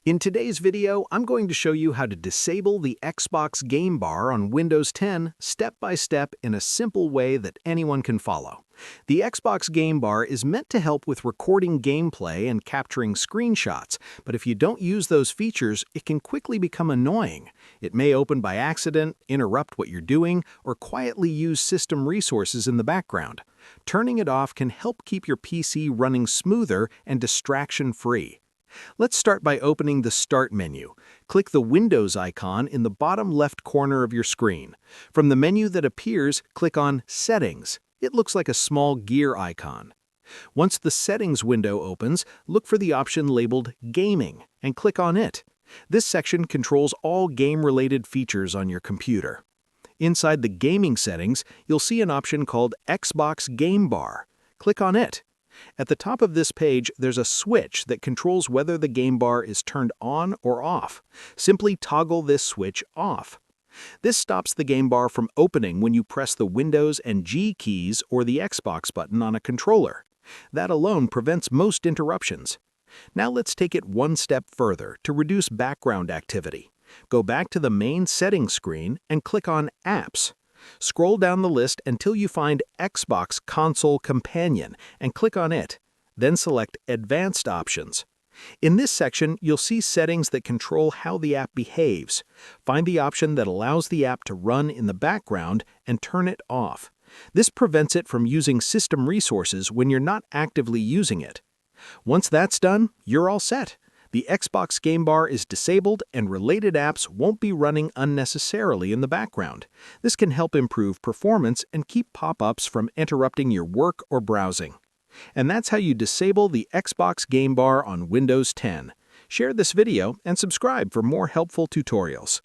In today's video, I'm going to show you how to disable the Xbox Game Bar on Windows 10 step by step in a simple way that anyone can follow. The Xbox Game Bar is meant to help with recording gameplay and capturing screenshots, but if you don't use those features, it can quickly become annoying. It may open by accident, interrupt what you're doing, or quietly use system resources in the background. Turning it off can help keep your PC running smoother and distraction-free. Let's start by opening the Start menu. Click the Windows icon in the bottom left corner of your screen. From the menu that appears, click on Settings. It looks like a small gear icon. Once the Settings window opens, look for the option labeled Gaming and click on it. This section controls all game-related features on your computer. Inside the Gaming settings, you'll see an option called Xbox Game Bar. Click on it. At the top of this page, there's a switch that controls whether the game bar is turned on or off. Simply toggle this switch off. This stops the game bar from opening when you press the Windows and G keys or the Xbox button on a controller. That alone prevents most interruptions. Now let's take it one step further to reduce background activity. Go back to the main settings screen and click on Apps. Scroll down the list until you find Xbox Console Companion and click on it. Then select Advanced Options. In this section, you'll see settings that control how the app behaves. Find the option that allows the app to run in the background and turn it off. This prevents it from using system resources when you're not actively using it. Once that's done, you're all set. The Xbox Game Bar is disabled and related apps won't be running unnecessarily in the background. This can help improve performance and keep pop-ups from interrupting your work or browsing. And that's how you disable the Xbox Game Bar on Windows 10. Share this video and subscribe for more helpful tutorials.